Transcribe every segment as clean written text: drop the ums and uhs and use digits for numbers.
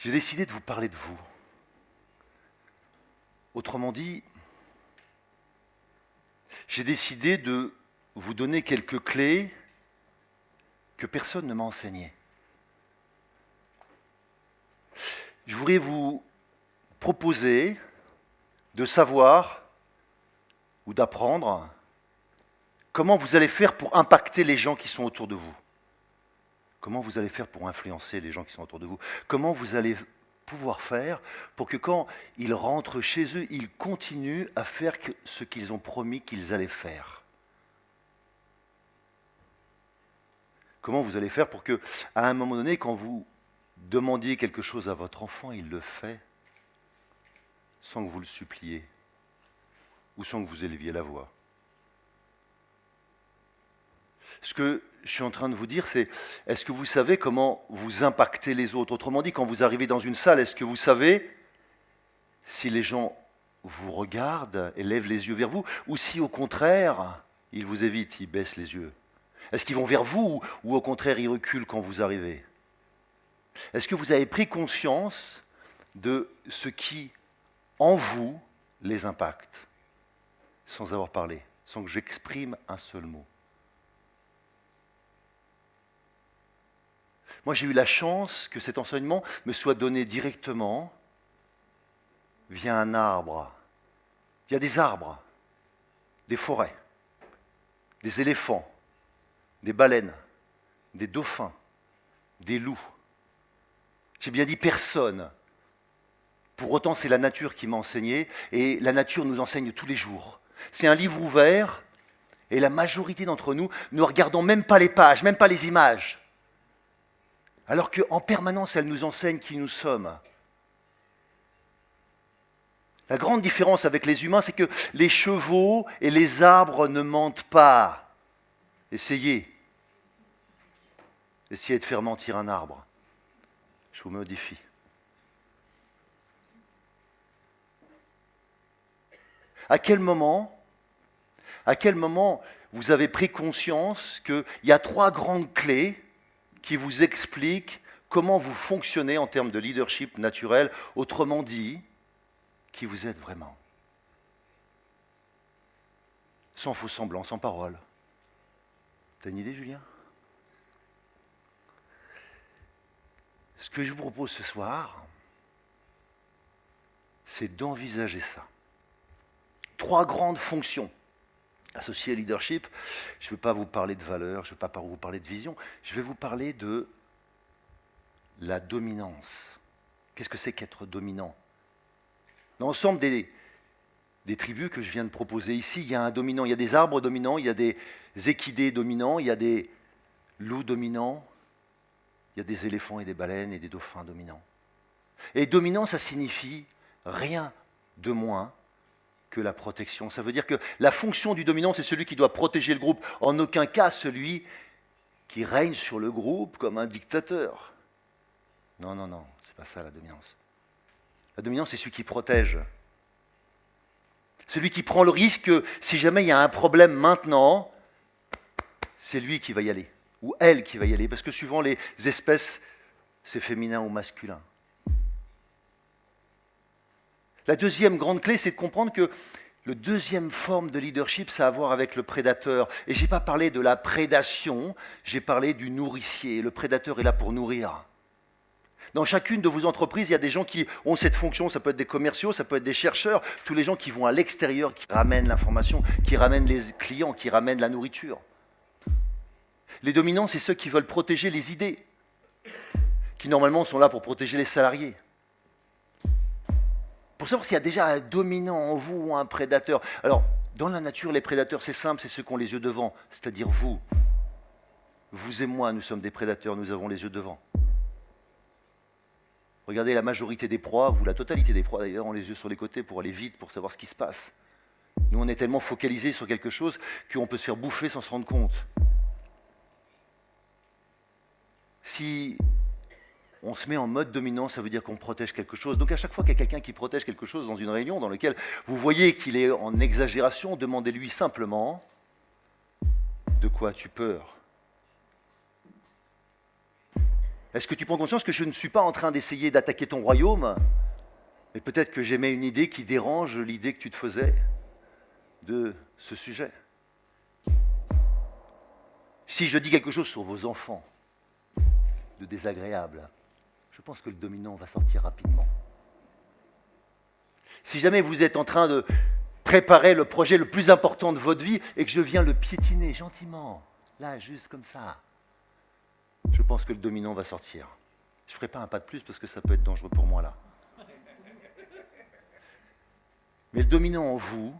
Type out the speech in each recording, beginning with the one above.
j'ai décidé de vous parler de vous. Autrement dit, j'ai décidé de vous donner quelques clés que personne ne m'a enseignées. Je voudrais vous proposer de savoir ou d'apprendre comment vous allez faire pour impacter les gens qui sont autour de vous. Comment vous allez faire pour influencer les gens qui sont autour de vous. Comment vous allez pouvoir faire pour que quand ils rentrent chez eux, ils continuent à faire ce qu'ils ont promis qu'ils allaient faire. Comment vous allez faire pour que, à un moment donné, quand vous demandiez quelque chose à votre enfant, il le fait, sans que vous le suppliez, ou sans que vous éleviez la voix. Ce que je suis en train de vous dire, c'est, est-ce que vous savez comment vous impactez les autres? Autrement dit, quand vous arrivez dans une salle, est-ce que vous savez si les gens vous regardent et lèvent les yeux vers vous, ou si au contraire, ils vous évitent, ils baissent les yeux? Est-ce qu'ils vont vers vous, ou au contraire, ils reculent quand vous arrivez? Est-ce que vous avez pris conscience de ce qui, en vous, les impacte, sans avoir parlé, sans que j'exprime un seul mot? Moi, j'ai eu la chance que cet enseignement me soit donné directement via un arbre. Il y a des arbres, des forêts, des éléphants, des baleines, des dauphins, des loups. J'ai bien dit personne. Pour autant, c'est la nature qui m'a enseigné, et la nature nous enseigne tous les jours. C'est un livre ouvert, et la majorité d'entre nous ne regardons même pas les pages, même pas les images. Alors qu'en permanence, elle nous enseigne qui nous sommes. La grande différence avec les humains, c'est que les chevaux et les arbres ne mentent pas. Essayez. Essayez de faire mentir un arbre. Je vous mets au défi. À quel moment vous avez pris conscience qu'il y a 3 grandes clés qui vous expliquent comment vous fonctionnez en termes de leadership naturel, autrement dit, qui vous êtes vraiment? Sans faux semblant, sans parole. T'as une idée, Julien? Ce que je vous propose ce soir, c'est d'envisager ça. 3 grandes fonctions associées au leadership. Je ne veux pas vous parler de valeurs, je ne veux pas vous parler de vision, je vais vous parler de la dominance. Qu'est-ce que c'est qu'être dominant? Dans l'ensemble des tribus que je viens de proposer ici, il y a un dominant, il y a des arbres dominants, il y a des équidés dominants, il y a des loups dominants, il y a des éléphants et des baleines et des dauphins dominants. Et dominant, ça signifie rien de moins que la protection. Ça veut dire que la fonction du dominant, c'est celui qui doit protéger le groupe. En aucun cas celui qui règne sur le groupe comme un dictateur. Non, c'est pas ça la dominance. La dominance, c'est celui qui protège. Celui qui prend le risque que si jamais il y a un problème maintenant, c'est lui qui va y aller, ou elle qui va y aller, parce que suivant les espèces, c'est féminin ou masculin. La deuxième grande clé, c'est de comprendre que la deuxième forme de leadership, ça a à voir avec le prédateur. Et je n'ai pas parlé de la prédation, j'ai parlé du nourricier. Le prédateur est là pour nourrir. Dans chacune de vos entreprises, il y a des gens qui ont cette fonction, ça peut être des commerciaux, ça peut être des chercheurs, tous les gens qui vont à l'extérieur, qui ramènent l'information, qui ramènent les clients, qui ramènent la nourriture. Les dominants, c'est ceux qui veulent protéger les idées, qui normalement sont là pour protéger les salariés. Pour savoir s'il y a déjà un dominant en vous ou un prédateur. Alors, dans la nature, les prédateurs, c'est simple, c'est ceux qui ont les yeux devant, c'est-à-dire vous. Vous et moi, nous sommes des prédateurs, nous avons les yeux devant. Regardez la majorité des proies, ou la totalité des proies d'ailleurs, ont les yeux sur les côtés pour aller vite, pour savoir ce qui se passe. Nous, on est tellement focalisés sur quelque chose qu'on peut se faire bouffer sans se rendre compte. Si on se met en mode dominant, ça veut dire qu'on protège quelque chose. Donc à chaque fois qu'il y a quelqu'un qui protège quelque chose dans une réunion dans laquelle vous voyez qu'il est en exagération, demandez-lui simplement « De quoi as-tu peur ?» Est-ce que tu prends conscience que je ne suis pas en train d'essayer d'attaquer ton royaume, mais peut-être que j'émets une idée qui dérange l'idée que tu te faisais de ce sujet? Si je dis quelque chose sur vos enfants de désagréable, je pense que le dominant va sortir rapidement. Si jamais vous êtes en train de préparer le projet le plus important de votre vie et que je viens le piétiner gentiment, là, juste comme ça, je pense que le dominant va sortir. Je ne ferai pas un pas de plus parce que ça peut être dangereux pour moi là. Mais le dominant en vous,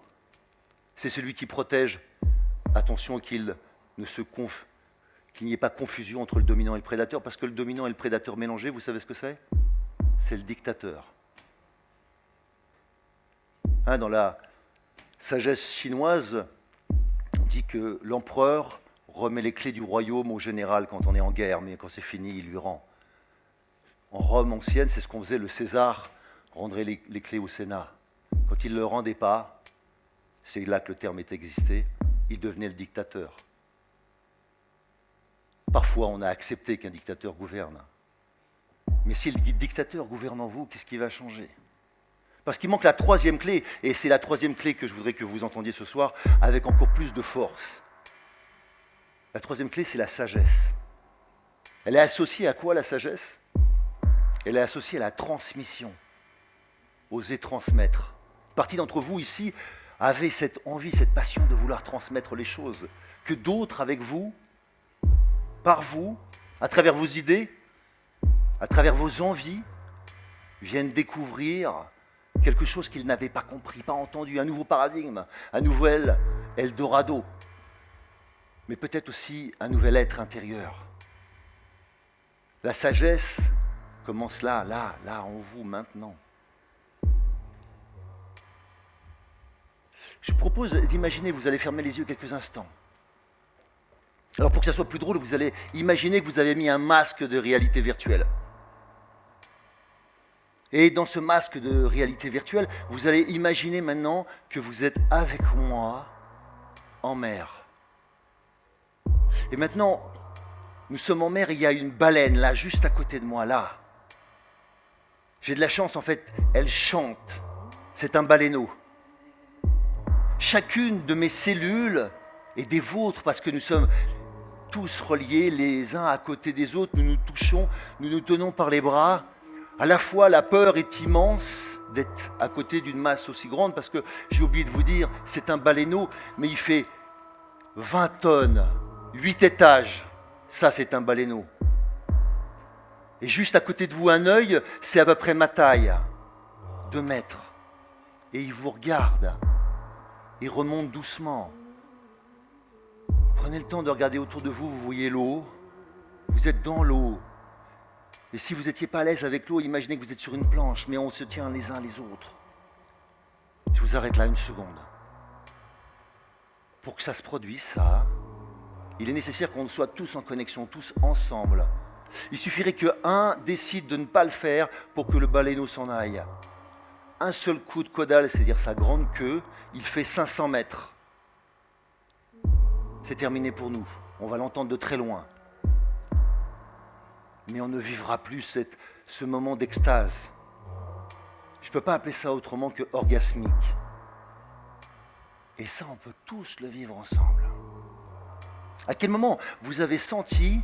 c'est celui qui protège. Attention qu'il n'y ait pas confusion entre le dominant et le prédateur, parce que le dominant et le prédateur mélangés, vous savez ce que c'est? C'est le dictateur. Dans la sagesse chinoise, on dit que l'empereur remet les clés du royaume au général quand on est en guerre, mais quand c'est fini, il lui rend. En Rome ancienne, c'est ce qu'on faisait, le César rendrait les clés au Sénat. Quand il ne le rendait pas, c'est là que le terme est existé, il devenait le dictateur. Parfois, on a accepté qu'un dictateur gouverne. Mais si le dictateur gouverne en vous, qu'est-ce qui va changer? Parce qu'il manque la troisième clé, et c'est la troisième clé que je voudrais que vous entendiez ce soir avec encore plus de force. La troisième clé, c'est la sagesse. Elle est associée à quoi, la sagesse? Elle est associée à la transmission. Oser transmettre. Une partie d'entre vous ici avait cette envie, cette passion de vouloir transmettre les choses. Que d'autres avec vous, par vous, à travers vos idées, à travers vos envies, viennent découvrir quelque chose qu'ils n'avaient pas compris, pas entendu, un nouveau paradigme, un nouvel Eldorado, mais peut-être aussi un nouvel être intérieur. La sagesse commence là, en vous, maintenant. Je propose d'imaginer, vous allez fermer les yeux quelques instants. Alors pour que ça soit plus drôle, vous allez imaginer que vous avez mis un masque de réalité virtuelle. Et dans ce masque de réalité virtuelle, vous allez imaginer maintenant que vous êtes avec moi en mer. Et maintenant, nous sommes en mer et il y a une baleine là, juste à côté de moi, là. J'ai de la chance, en fait, elle chante. C'est un baleineau. Chacune de mes cellules et des vôtres, parce que nous sommes tous reliés les uns à côté des autres, nous nous touchons, nous nous tenons par les bras. À la fois, la peur est immense d'être à côté d'une masse aussi grande, parce que j'ai oublié de vous dire, c'est un baleineau, mais il fait 20 tonnes, 8 étages. Ça, c'est un baleineau. Et juste à côté de vous, un œil, c'est à peu près ma taille, 2 mètres. Et il vous regarde. Il remonte doucement. Prenez le temps de regarder autour de vous, vous voyez l'eau. Vous êtes dans l'eau. Et si vous n'étiez pas à l'aise avec l'eau, imaginez que vous êtes sur une planche, mais on se tient les uns les autres. Je vous arrête là une seconde. Pour que ça se produise, ça, il est nécessaire qu'on soit tous en connexion, tous ensemble. Il suffirait qu'un décide de ne pas le faire pour que le baleineau s'en aille. Un seul coup de caudale, c'est-à-dire sa grande queue, il fait 500 mètres. C'est terminé pour nous. On va l'entendre de très loin. Mais on ne vivra plus ce moment d'extase. Je ne peux pas appeler ça autrement que orgasmique. Et ça, on peut tous le vivre ensemble. À quel moment vous avez senti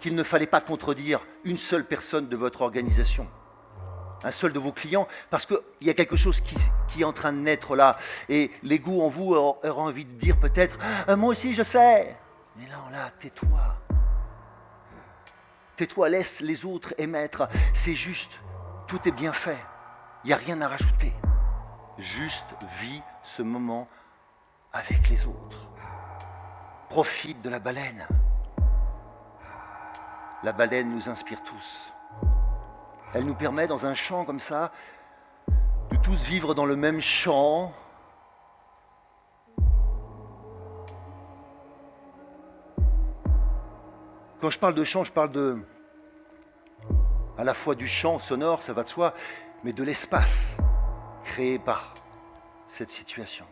qu'il ne fallait pas contredire une seule personne de votre organisation, un seul de vos clients, parce qu'il y a quelque chose qui est en train de naître là, et l'ego en vous aura envie de dire peut-être « moi aussi je sais ». Mais là, tais-toi. Tais-toi, laisse les autres émettre. C'est juste, tout est bien fait. Il n'y a rien à rajouter. Juste vis ce moment avec les autres. Profite de la baleine. La baleine nous inspire tous. Elle nous permet, dans un champ comme ça, de tous vivre dans le même champ. Quand je parle de chant, je parle à la fois du chant sonore, ça va de soi, mais de l'espace créé par cette situation.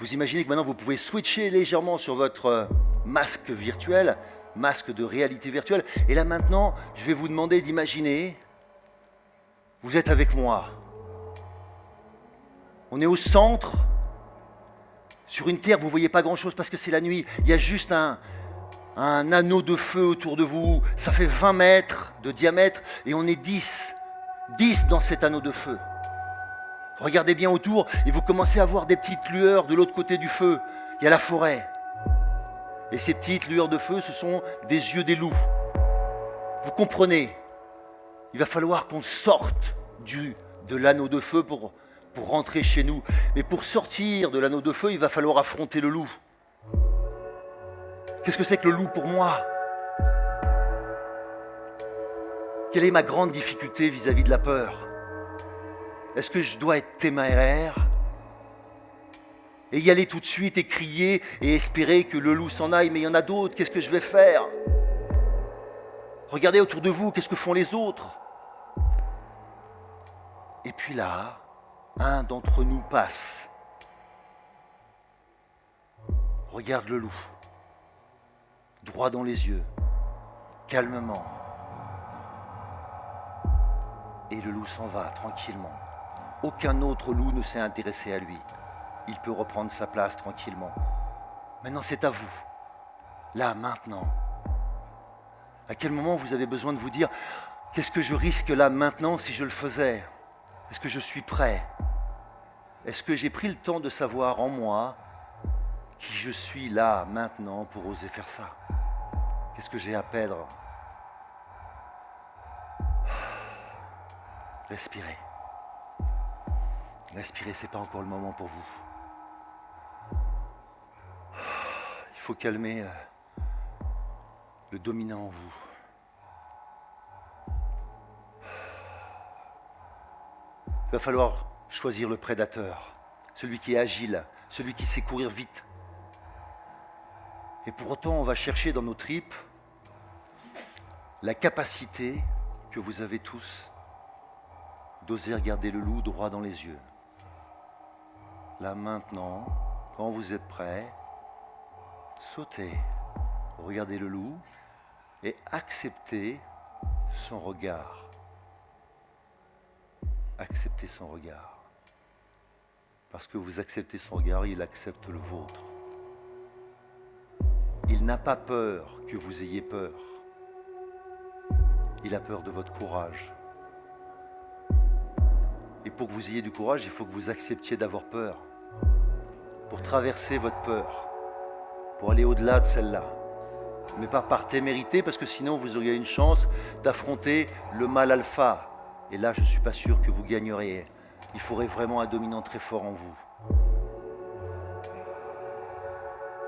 Vous imaginez que maintenant vous pouvez switcher légèrement sur votre masque virtuel, masque de réalité virtuelle. Et là maintenant, je vais vous demander d'imaginer, vous êtes avec moi. On est au centre, sur une terre, vous ne voyez pas grand-chose parce que c'est la nuit. Il y a juste un anneau de feu autour de vous. Ça fait 20 mètres de diamètre et on est 10 dans cet anneau de feu. Regardez bien autour et vous commencez à voir des petites lueurs de l'autre côté du feu. Il y a la forêt. Et ces petites lueurs de feu, ce sont des yeux des loups. Vous comprenez? Il va falloir qu'on sorte de l'anneau de feu pour rentrer chez nous. Mais pour sortir de l'anneau de feu, il va falloir affronter le loup. Qu'est-ce que c'est que le loup pour moi? Quelle est ma grande difficulté vis-à-vis de la peur? Est-ce que je dois être téméraire et y aller tout de suite et crier et espérer que le loup s'en aille? Mais il y en a d'autres, qu'est-ce que je vais faire? Regardez autour de vous, qu'est-ce que font les autres? Et puis là, un d'entre nous passe. Regarde le loup, droit dans les yeux, calmement. Et le loup s'en va tranquillement. Aucun autre loup ne s'est intéressé à lui. Il peut reprendre sa place tranquillement. Maintenant, c'est à vous. Là, maintenant. À quel moment vous avez besoin de vous dire « Qu'est-ce que je risque là maintenant si je le faisais ? Est-ce que je suis prêt ? Est-ce que j'ai pris le temps de savoir en moi qui je suis là maintenant pour oser faire ça ? Qu'est-ce que j'ai à perdre ? » Respirez. Respirez, ce n'est pas encore le moment pour vous. Il faut calmer le dominant en vous. Il va falloir choisir le prédateur, celui qui est agile, celui qui sait courir vite. Et pour autant, on va chercher dans nos tripes la capacité que vous avez tous d'oser regarder le loup droit dans les yeux. Là maintenant, quand vous êtes prêts, sautez, regardez le loup et acceptez son regard. Acceptez son regard. Parce que vous acceptez son regard, il accepte le vôtre. Il n'a pas peur que vous ayez peur. Il a peur de votre courage. Et pour que vous ayez du courage, il faut que vous acceptiez d'avoir peur. Pour traverser votre peur. Pour aller au-delà de celle-là. Mais pas par témérité, parce que sinon vous auriez une chance d'affronter le mal alpha. Et là, je ne suis pas sûr que vous gagneriez. Il faudrait vraiment un dominant très fort en vous.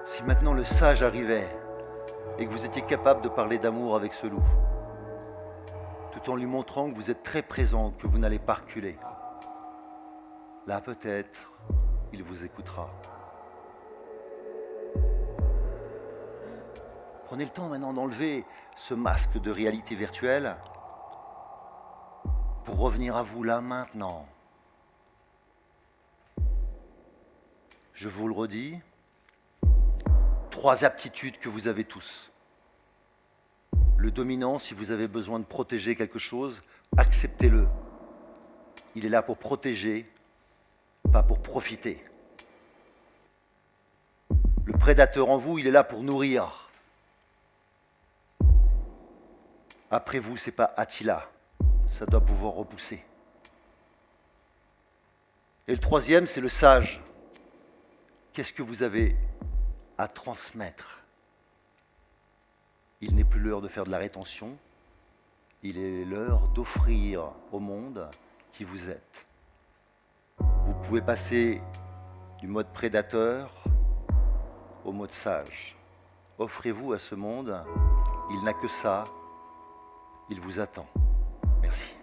Si maintenant le sage arrivait et que vous étiez capable de parler d'amour avec ce loup, tout en lui montrant que vous êtes très présent, que vous n'allez pas reculer, là peut-être, il vous écoutera. Prenez le temps maintenant d'enlever ce masque de réalité virtuelle pour revenir à vous là maintenant. Je vous le redis, 3 aptitudes que vous avez tous. Le dominant, si vous avez besoin de protéger quelque chose, acceptez-le. Il est là pour protéger, pas pour profiter. Le prédateur en vous, il est là pour nourrir. Après vous, ce n'est pas Attila. Ça doit pouvoir repousser. Et le 3e, c'est le sage. Qu'est-ce que vous avez à transmettre? Il n'est plus l'heure de faire de la rétention. Il est l'heure d'offrir au monde qui vous êtes. Vous pouvez passer du mode prédateur au mode sage. Offrez-vous à ce monde. Il n'a que ça. Il vous attend. Merci.